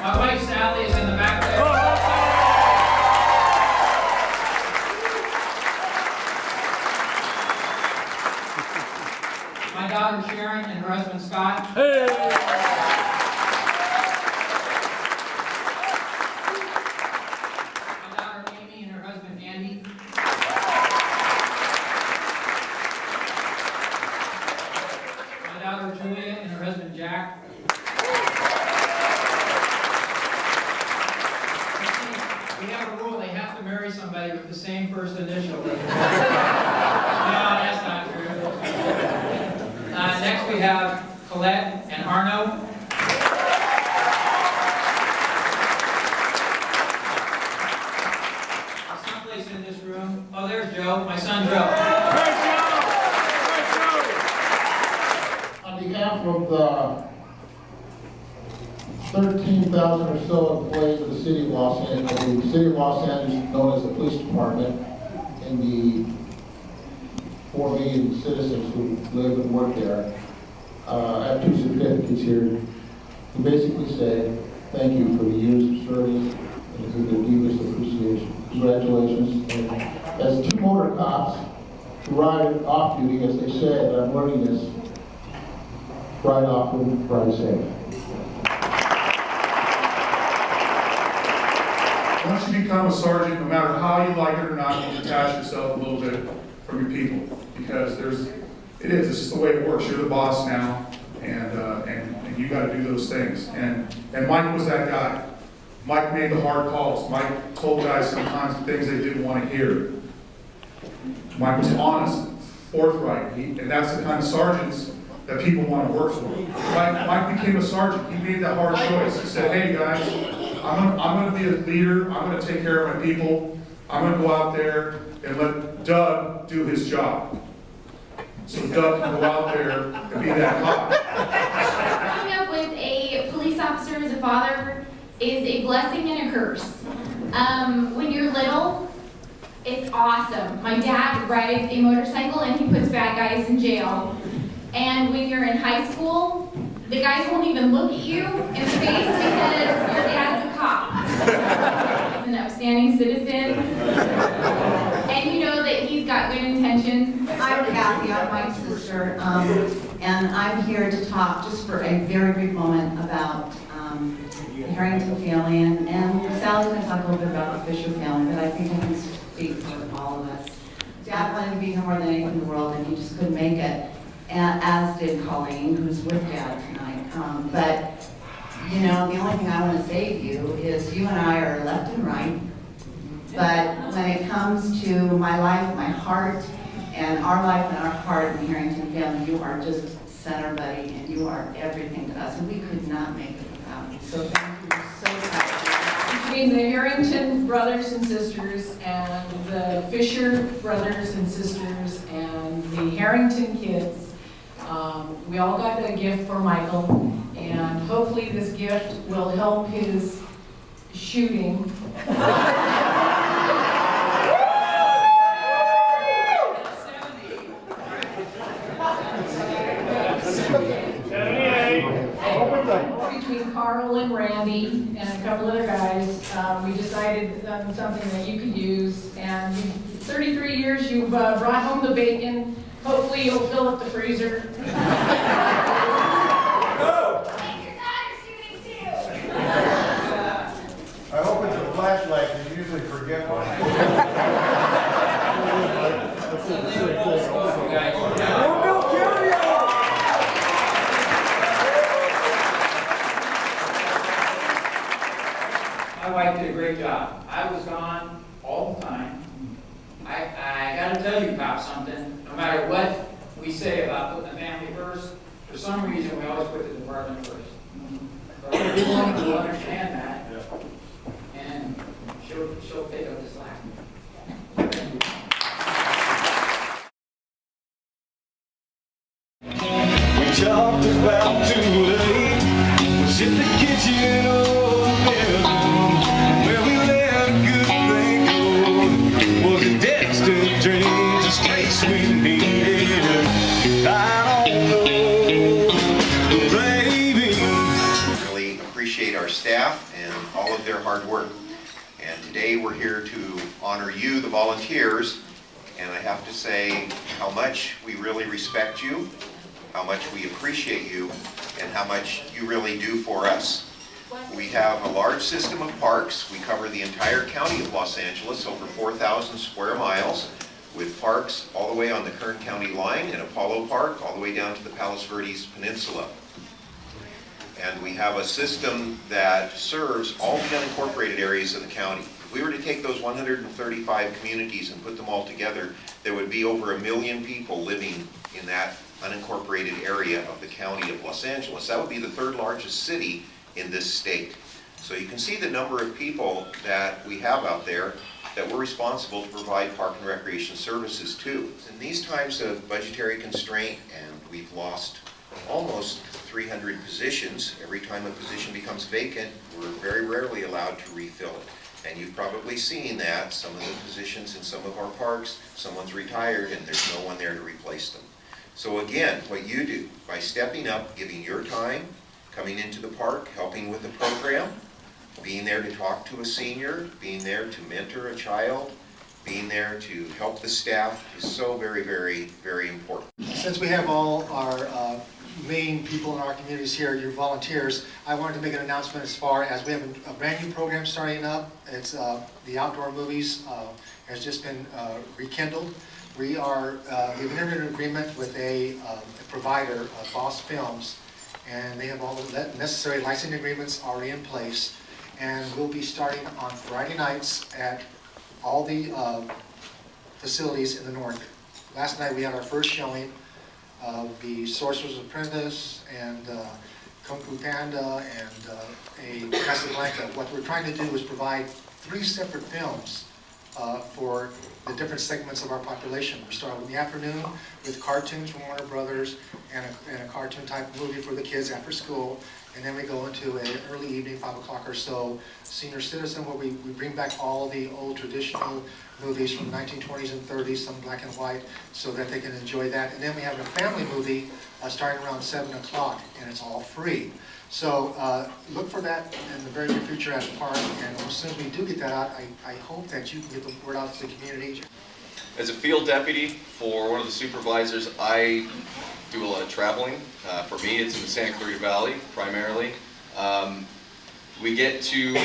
My wife Sally is in the back there. My daughter Sharon and her husband Scott. Hey! My daughter Amy and her husband Andy. My daughter Julia and her husband Jack. We have a rule, they have to marry somebody with the same first initial. No, that's not true. Next we have Colette and Arno. Someplace in this room. Oh, there's Joe, my son Joe. On behalf of the 13,000 or so employees of the City of Los Angeles, the City of Los Angeles known as the Police Department, and the 4 million citizens who live and work there, I have 2 certificates here to basically say thank you for the years of service and for the deepest appreciation. Congratulations. And as 2 motor cops who ride off duty, as they say, and I'm learning this, ride often, ride safe. Once you become a sergeant, no matter how you like it or not, you detach yourself a little bit from your people, because it's just the way it works. You're the boss now, and you got to do those things. And Mike was that guy. Mike made the hard calls. Mike told guys sometimes the things they didn't want to hear. Mike was honest, forthright, and that's the kind of sergeants that people want to work for. Mike became a sergeant. He made that hard choice. He said, "Hey guys, I'm going to be a leader. I'm going to take care of my people. I'm going to go out there and let Doug do his job." So Doug can go out there and be that cop. Growing up with a police officer as a father is a blessing and a curse. When you're little, it's awesome. My dad rides a motorcycle and he puts bad guys in jail. And when you're in high school, the guys won't even look at you in the face because your dad's a cop. He's an upstanding citizen. And you know that he's got good intentions. I'm Kathy, I'm Mike's sister, and I'm here to talk just for a very brief moment about the Harrington family, and Sally's going to talk a little bit about the Fisher family, but I think I can speak for all of us. Dad wanted to be here more than anything in the world, and he just couldn't make it, as did Colleen, who's with Dad tonight. But, you know, the only thing I want to say to you is you and I are left and right. But when it comes to my life, my heart, and our life and our heart in the Harrington family, you are just center, buddy, and you are everything to us, and we could not make it without you. So thank you so much. Between the Harrington brothers and sisters and the Fisher brothers and sisters and the Harrington kids, we all got a gift for Michael, and hopefully this gift will help his shooting. Between Carl and Randy and a couple other guys, we decided on something that you could use. And 33 years, you've brought home the bacon. Hopefully you'll fill up the freezer. Make your daughter shooting too. I hope it's a flashlight, because you usually forget one. My wife did a great job. I was gone all the time. I gotta tell you, Pop, something. No matter what we say about putting the family first, for some reason we always put the department first. But everyone will understand that, and she'll pick up the slack. We talked about too late. Was it the kitchen or the bedroom where we let a good thing go? Was it destined dreams, a space we needed? I don't know, baby. Really appreciate our our staff and all of their hard work. And today we're here to honor you, the volunteers, and I have to say how much we really respect you, how much we appreciate you, and how much you really do for us. We have a large system of parks. We cover the entire county of Los Angeles, over 4,000 square miles, with parks all the way on the Kern County line and Apollo Park all the way down to the Palos Verdes Peninsula. And we have a system that serves all the unincorporated areas of the county. If we were to take those 135 communities and put them all together, there would be over 1 million people living in that unincorporated area of the county of Los Angeles. That would be the 3rd largest city in this state. So you can see the number of people that we have out there that we're responsible to provide park and recreation services to. In these times of budgetary constraint, and we've lost almost 300 positions, every time a position becomes vacant, we're very rarely allowed to refill it. And you've probably seen that, some of the positions in some of our parks, someone's retired and there's no one there to replace them. So again, what you do, by stepping up, giving your time, coming into the park, helping with the program, being there to talk to a senior, being there to mentor a child, being there to help the staff is so very, very, very important. Since we have all our main people in our communities here, your volunteers, I wanted to make an announcement as far as we have a brand new program starting up. It's the outdoor movies has just been rekindled. We've entered an agreement with a provider, Boss Films, and they have all the necessary licensing agreements already in place. And we'll be starting on Friday nights at all the facilities in the north. Last night we had our first showing of the Sorcerer's Apprentice and Kung Fu Panda and a Casablanca. What we're trying to do is provide 3 separate films for the different segments of our population. We start in the afternoon with cartoons from Warner Brothers and a cartoon type movie for the kids after school. And then we go into an early evening, 5 o'clock or so, senior citizen, where we bring back all the old traditional movies from the 1920s and 30s, some black and white, so that they can enjoy that. And then we have a family movie starting around 7 o'clock, and it's all free. So look for that in the very near future at the park, and as soon as we do get that out, I hope that you can get the word out to the community. As a field deputy for one of the supervisors, I do a lot of traveling. For me, it's in the Santa Clarita Valley, primarily. We get to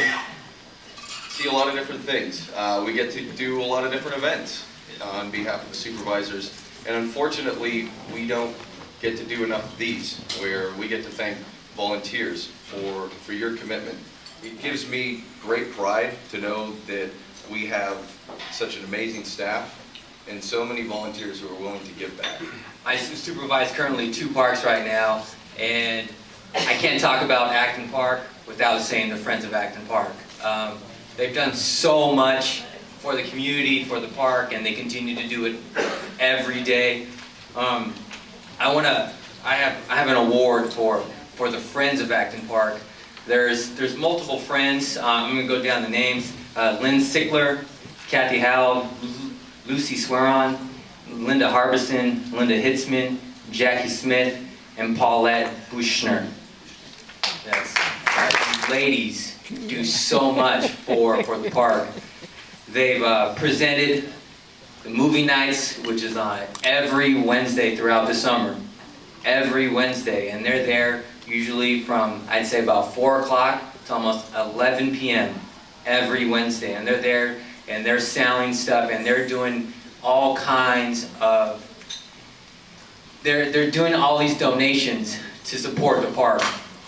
see a lot of different things. We get to do a lot of different events on behalf of the supervisors. And unfortunately, we don't get to do enough of these, where we get to thank volunteers for your commitment. It gives me great pride to know that we have such an amazing staff and so many volunteers who are willing to give back. I supervise currently 2 parks right now, and I can't talk about Acton Park without saying the Friends of Acton Park. They've done so much for the community, for the park, and they continue to do it every day. I have an award for the Friends of Acton Park. There's multiple friends. I'm going to go down the names. Lynn Sickler, Kathy Howell, Lucy Sweron, Linda Harbison, Linda Hitzman, Jackie Smith, and Paulette Bushner. These ladies do so much for the park. They've presented the movie nights, which is on every Wednesday throughout the summer. Every Wednesday, and they're there usually from, I'd say, about 4 o'clock to almost 11 p.m. every Wednesday, and they're there and they're selling stuff, and they're doing all kinds of, they're doing all these donations to support the park,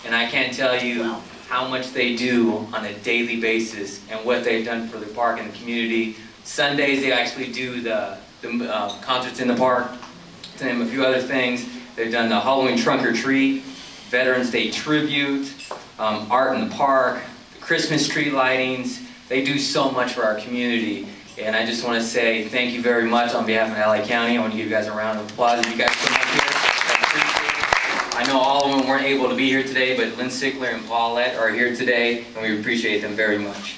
and I can't tell you how much they do on a daily basis and what they've done for the park and the community. Sundays they actually do the concerts in the park, to name a few other things. They've done the Halloween trunk or treat, Veterans Day tribute, art in the park, the Christmas tree lightings. They do so much for our community, and I just want to say thank you very much on behalf of LA County. I want to give you guys a round of applause. If you guys come up here, I appreciate it. I know all of them weren't able to be here today, but Lynn Sickler and Paulette are here today, and we appreciate them very much.